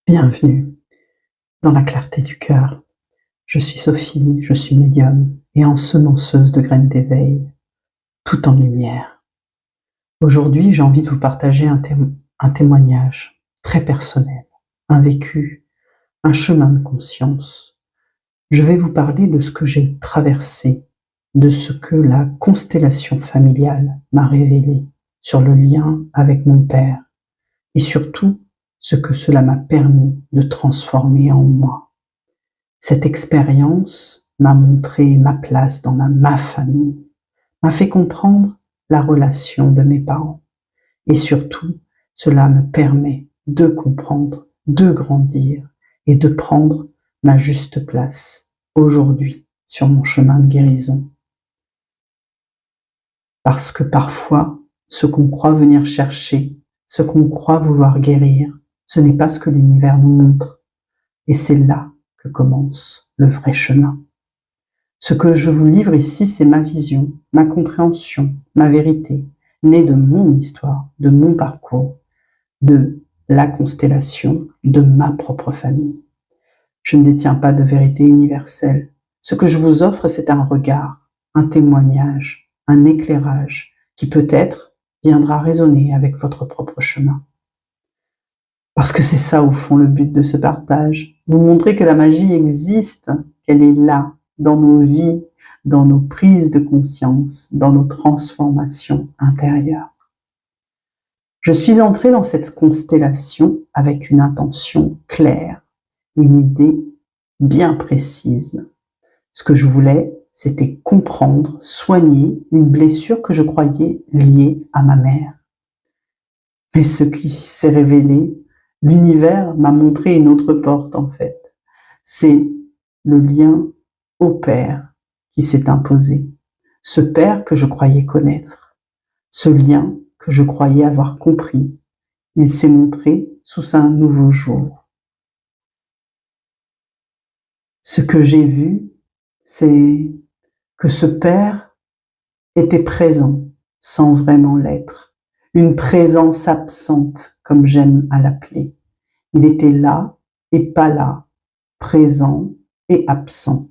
Bienvenue dans la clarté du cœur. Je suis Sophie, je suis médium et ensemenceuse de graines d'éveil, tout en lumière. Aujourd'hui, j'ai envie de vous partager un témoignage très personnel, un vécu, un chemin de conscience. Je vais vous parler de ce que j'ai traversé, de ce que la constellation familiale m'a révélé sur le lien avec mon père et surtout ce que cela m'a permis de transformer en moi. Cette expérience m'a montré ma place dans ma famille, m'a fait comprendre la relation de mes parents. Et surtout, cela me permet de comprendre, de grandir et de prendre ma juste place aujourd'hui sur mon chemin de guérison. Parce que parfois, ce qu'on croit venir chercher, ce qu'on croit vouloir guérir, ce n'est pas ce que l'univers nous montre. Et c'est là que commence le vrai chemin. Ce que je vous livre ici, c'est ma vision, ma compréhension, ma vérité, née de mon histoire, de mon parcours, de la constellation de ma propre famille. Je ne détiens pas de vérité universelle. Ce que je vous offre, c'est un regard, un témoignage, un éclairage qui peut-être viendra résonner avec votre propre chemin. Parce que c'est ça, au fond, le but de ce partage. Vous montrer que la magie existe, qu'elle est là, dans nos vies, dans nos prises de conscience, dans nos transformations intérieures. Je suis entrée dans cette constellation avec une intention claire, une idée bien précise. Ce que je voulais, c'était comprendre, soigner une blessure que je croyais liée à ma mère. Mais ce qui s'est révélé, l'univers m'a montré une autre porte en fait. C'est le lien au Père qui s'est imposé. Ce Père que je croyais connaître. Ce lien que je croyais avoir compris. Il s'est montré sous un nouveau jour. Ce que j'ai vu, c'est que ce Père était présent sans vraiment l'être. Une présence absente, comme j'aime à l'appeler. Il était là et pas là, présent et absent.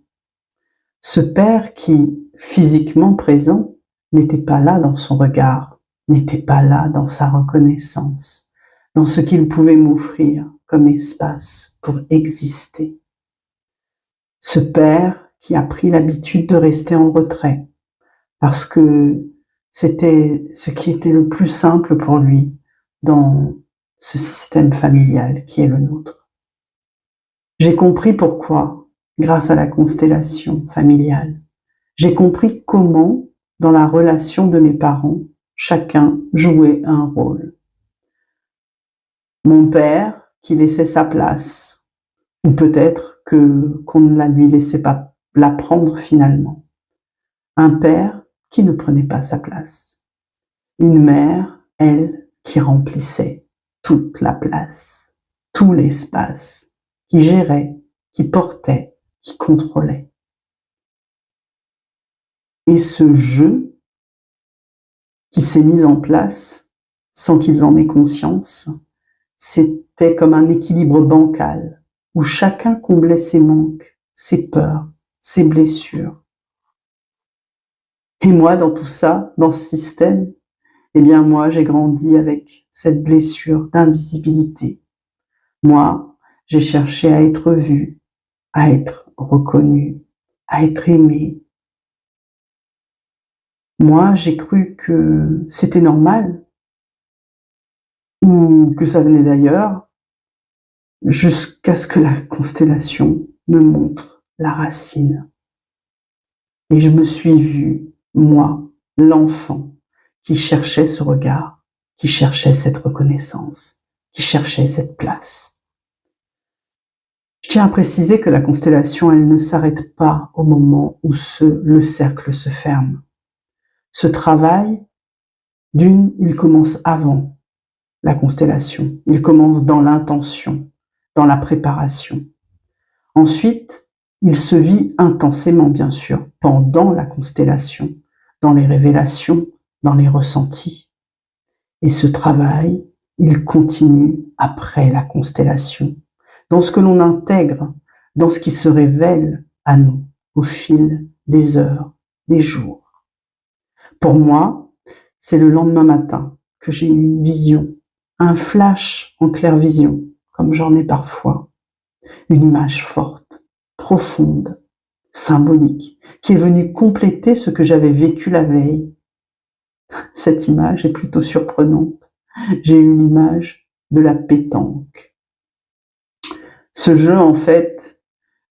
Ce Père qui, physiquement présent, n'était pas là dans son regard, n'était pas là dans sa reconnaissance, dans ce qu'il pouvait m'offrir comme espace pour exister. Ce Père qui a pris l'habitude de rester en retrait, parce que c'était ce qui était le plus simple pour lui dans ce système familial qui est le nôtre. J'ai compris pourquoi, grâce à la constellation familiale. J'ai compris comment, dans la relation de mes parents, chacun jouait un rôle. Mon père, qui laissait sa place, ou peut-être qu'on ne la lui laissait pas la prendre finalement. Un père qui ne prenait pas sa place. Une mère, elle, qui remplissait toute la place, tout l'espace, qui gérait, qui portait, qui contrôlait. Et ce jeu qui s'est mis en place, sans qu'ils en aient conscience, c'était comme un équilibre bancal, où chacun comblait ses manques, ses peurs, ses blessures. Et moi, dans tout ça, dans ce système, eh bien moi, j'ai grandi avec cette blessure d'invisibilité. Moi, j'ai cherché à être vue, à être reconnue, à être aimée. Moi, j'ai cru que c'était normal, ou que ça venait d'ailleurs, jusqu'à ce que la constellation me montre la racine. Et je me suis vue, moi, l'enfant, qui cherchait ce regard, qui cherchait cette reconnaissance, qui cherchait cette place. Je tiens à préciser que la constellation, elle ne s'arrête pas au moment où le cercle se ferme. Ce travail, il commence avant la constellation. Il commence dans l'intention, dans la préparation. Ensuite, il se vit intensément, bien sûr, pendant la constellation, dans les révélations, dans les ressentis. Et ce travail, il continue après la constellation. dans ce que l'on intègre, dans ce qui se révèle à nous au fil des heures, des jours. Pour moi, c'est le lendemain matin que j'ai eu une vision, un flash en clair-vision, comme j'en ai parfois, une image forte, profonde, symbolique, qui est venue compléter ce que j'avais vécu la veille. Cette image est plutôt surprenante. J'ai eu l'image de la pétanque. Ce jeu, en fait,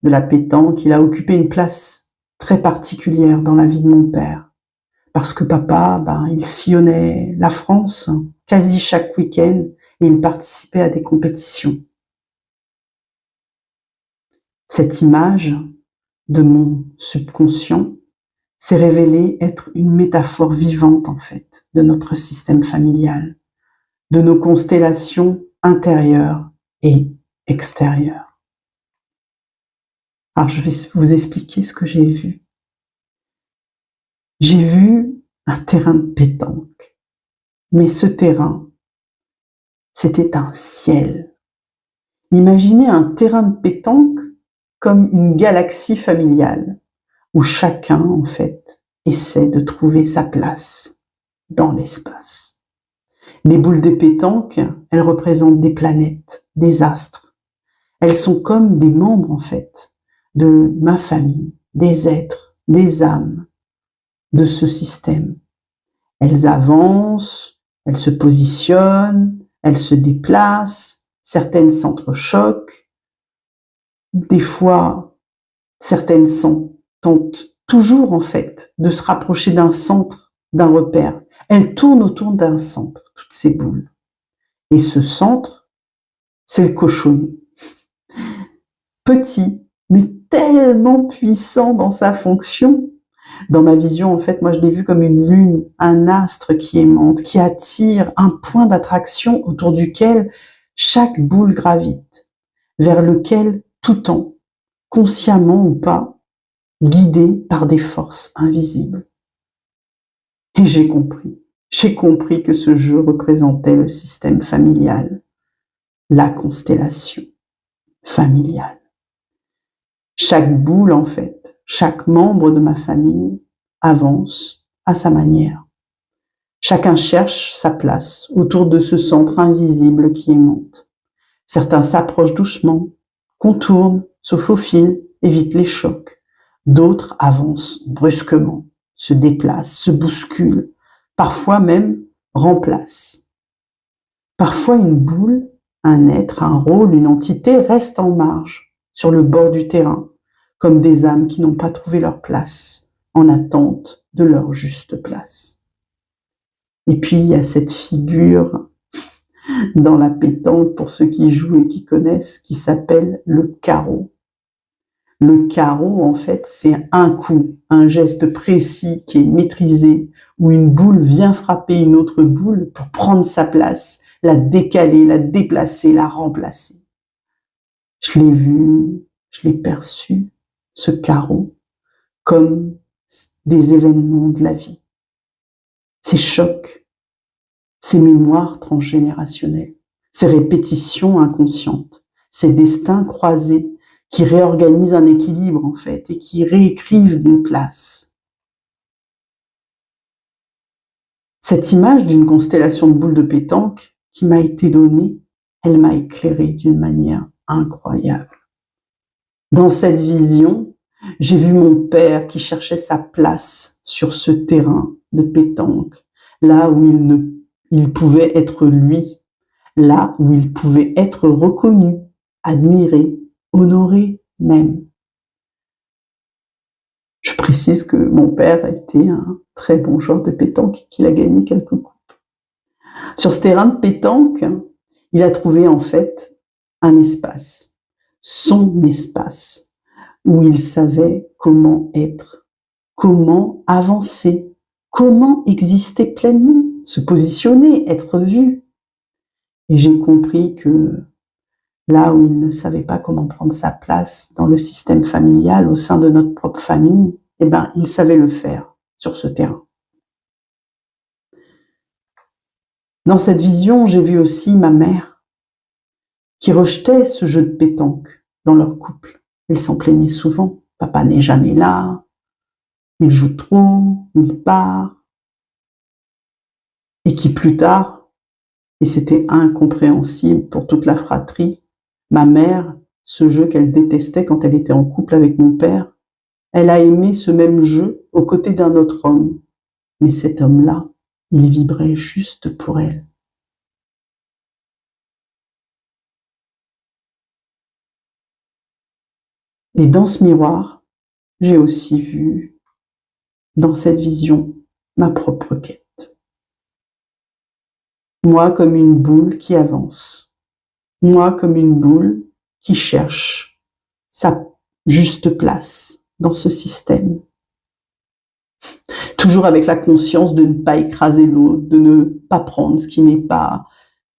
de la pétanque, il a occupé une place très particulière dans la vie de mon père. Parce que papa, il sillonnait la France quasi chaque week-end et il participait à des compétitions. Cette image de mon subconscient s'est révélée être une métaphore vivante, en fait, de notre système familial, de nos constellations intérieures et extérieures. Alors, je vais vous expliquer ce que j'ai vu. J'ai vu un terrain de pétanque, mais ce terrain, c'était un ciel. Imaginez un terrain de pétanque comme une galaxie familiale, où chacun, en fait, essaie de trouver sa place dans l'espace. Les boules de pétanque, elles représentent des planètes, des astres. Elles sont comme des membres, en fait, de ma famille, des êtres, des âmes de ce système. Elles avancent, elles se positionnent, elles se déplacent, certaines s'entrechoquent. Des fois, certaines tentent toujours, en fait, de se rapprocher d'un centre, d'un repère. Elles tournent autour d'un centre, toutes ces boules. Et ce centre, c'est le cochonnet. Petit, mais tellement puissant dans sa fonction. Dans ma vision, en fait, moi, je l'ai vu comme une lune, un astre qui aimante, qui attire un point d'attraction autour duquel chaque boule gravite, vers lequel tout tend, consciemment ou pas, guidé par des forces invisibles. Et j'ai compris que ce jeu représentait le système familial, la constellation familiale. Chaque boule, en fait, chaque membre de ma famille avance à sa manière. Chacun cherche sa place autour de ce centre invisible qui aimante. Certains s'approchent doucement, contournent, se faufilent, évitent les chocs. D'autres avancent brusquement, se déplacent, se bousculent, parfois même remplacent. Parfois une boule, un être, un rôle, une entité reste en marge, sur le bord du terrain, comme des âmes qui n'ont pas trouvé leur place, en attente de leur juste place. Et puis il y a cette figure dans la pétanque, pour ceux qui jouent et qui connaissent, qui s'appelle le carreau. Le carreau, en fait, c'est un coup, un geste précis qui est maîtrisé, où une boule vient frapper une autre boule pour prendre sa place, la décaler, la déplacer, la remplacer. Je l'ai vu, je l'ai perçu, ce carreau, comme des événements de la vie. Ces chocs, ces mémoires transgénérationnelles, ces répétitions inconscientes, ces destins croisés qui réorganisent un équilibre, en fait, et qui réécrivent des places. Cette image d'une constellation de boules de pétanque qui m'a été donnée, elle m'a éclairé d'une manière incroyable. Dans cette vision, j'ai vu mon père qui cherchait sa place sur ce terrain de pétanque, là où il pouvait être lui, là où il pouvait être reconnu, admiré, honoré même. Je précise que mon père était un très bon joueur de pétanque et qu'il a gagné quelques coupes. Sur ce terrain de pétanque, il a trouvé en fait un espace, son espace, où il savait comment être, comment avancer, comment exister pleinement, se positionner, être vu. Et j'ai compris que là où il ne savait pas comment prendre sa place dans le système familial, au sein de notre propre famille, il savait le faire sur ce terrain. Dans cette vision, j'ai vu aussi ma mère qui rejetaient ce jeu de pétanque dans leur couple. Ils s'en plaignaient souvent. Papa n'est jamais là, il joue trop, il part. Et qui plus tard, et c'était incompréhensible pour toute la fratrie, ma mère, ce jeu qu'elle détestait quand elle était en couple avec mon père, elle a aimé ce même jeu aux côtés d'un autre homme. Mais cet homme-là, il vibrait juste pour elle. Et dans ce miroir, j'ai aussi vu, dans cette vision, ma propre quête. Moi comme une boule qui avance. Moi comme une boule qui cherche sa juste place dans ce système. Toujours avec la conscience de ne pas écraser l'autre, de ne pas prendre ce qui n'est pas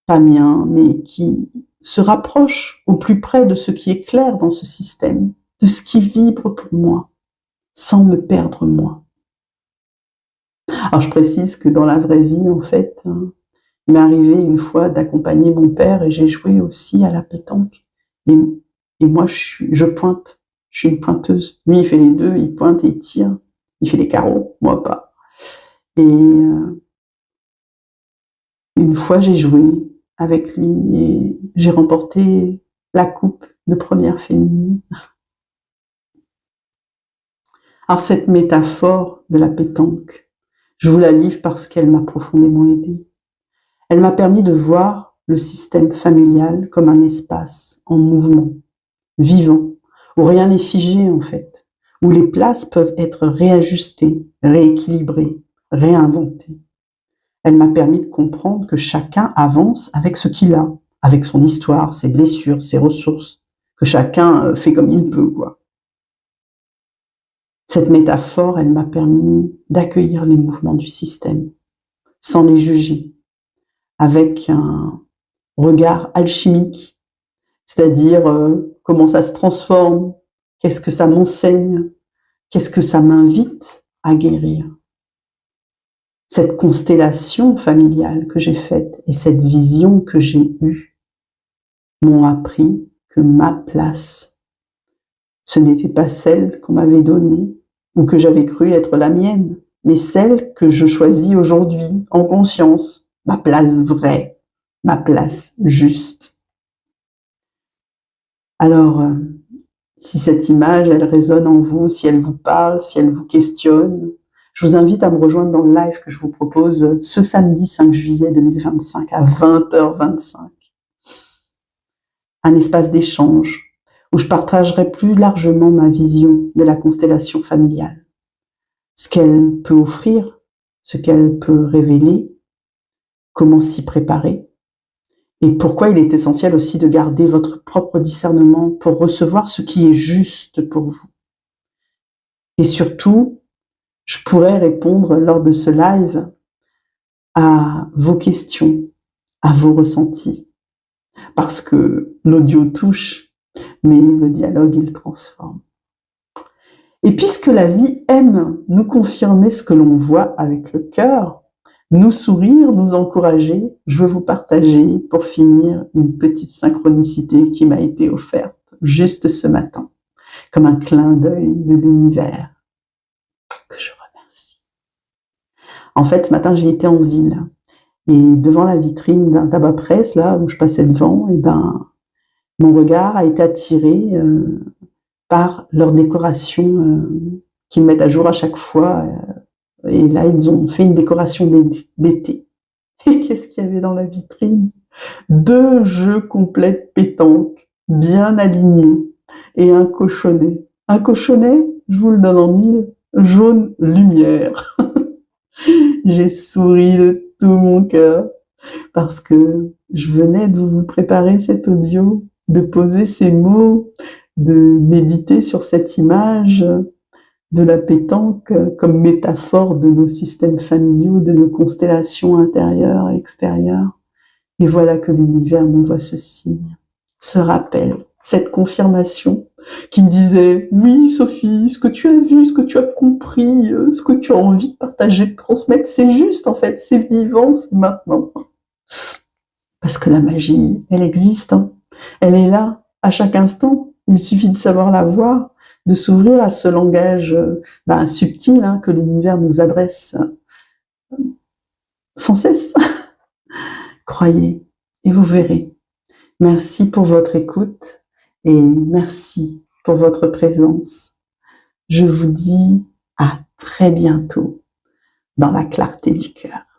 mien, mais qui se rapproche au plus près de ce qui est clair dans ce système, de ce qui vibre pour moi, sans me perdre moi. Alors je précise que dans la vraie vie, en fait, il m'est arrivé une fois d'accompagner mon père et j'ai joué aussi à la pétanque. Et moi, je pointe, je suis une pointeuse. Lui, il fait les deux, il pointe et il tire. Il fait les carreaux, moi pas. Et une fois, j'ai joué avec lui et j'ai remporté la coupe de première féminine. Alors cette métaphore de la pétanque, je vous la livre parce qu'elle m'a profondément aidée. Elle m'a permis de voir le système familial comme un espace en mouvement, vivant, où rien n'est figé en fait, où les places peuvent être réajustées, rééquilibrées, réinventées. Elle m'a permis de comprendre que chacun avance avec ce qu'il a, avec son histoire, ses blessures, ses ressources, que chacun fait comme il peut, quoi. Cette métaphore, elle m'a permis d'accueillir les mouvements du système, sans les juger, avec un regard alchimique, c'est-à-dire comment ça se transforme, qu'est-ce que ça m'enseigne, qu'est-ce que ça m'invite à guérir. Cette constellation familiale que j'ai faite et cette vision que j'ai eue m'ont appris que ma place, ce n'était pas celle qu'on m'avait donnée ou que j'avais cru être la mienne, mais celle que je choisis aujourd'hui en conscience, ma place vraie, ma place juste. Alors, si cette image, elle résonne en vous, si elle vous parle, si elle vous questionne, je vous invite à me rejoindre dans le live que je vous propose ce samedi 5 juillet 2025 à 20h25. Un espace d'échange où je partagerai plus largement ma vision de la constellation familiale. Ce qu'elle peut offrir, ce qu'elle peut révéler, comment s'y préparer, et pourquoi il est essentiel aussi de garder votre propre discernement pour recevoir ce qui est juste pour vous. Et surtout, je pourrais répondre lors de ce live à vos questions, à vos ressentis, parce que l'audio touche, mais le dialogue, il transforme. Et puisque la vie aime nous confirmer ce que l'on voit avec le cœur, nous sourire, nous encourager, je veux vous partager, pour finir, une petite synchronicité qui m'a été offerte juste ce matin, comme un clin d'œil de l'univers, que je remercie. En fait, ce matin, j'ai été en ville, et devant la vitrine d'un tabac presse, là, où je passais devant, et mon regard a été attiré par leur décoration qu'ils mettent à jour à chaque fois. Et là, ils ont fait une décoration d'été. Et qu'est-ce qu'il y avait dans la vitrine? 2 jeux complets de pétanque, bien alignés, et un cochonnet. Un cochonnet, je vous le donne en mille, jaune lumière. J'ai souri de tout mon cœur, parce que je venais de vous préparer cet audio, de poser ces mots, de méditer sur cette image de la pétanque comme métaphore de nos systèmes familiaux, de nos constellations intérieures et extérieures. Et voilà que l'univers m'envoie ce signe, ce rappel, cette confirmation qui me disait « Oui, Sophie, ce que tu as vu, ce que tu as compris, ce que tu as envie de partager, de transmettre, c'est juste en fait, c'est vivant, c'est maintenant. » Parce que la magie, elle existe, hein. Elle est là, à chaque instant. Il suffit de savoir la voir, de s'ouvrir à ce langage subtil que l'univers nous adresse sans cesse. Croyez, et vous verrez. Merci pour votre écoute et merci pour votre présence. Je vous dis à très bientôt dans la clarté du cœur.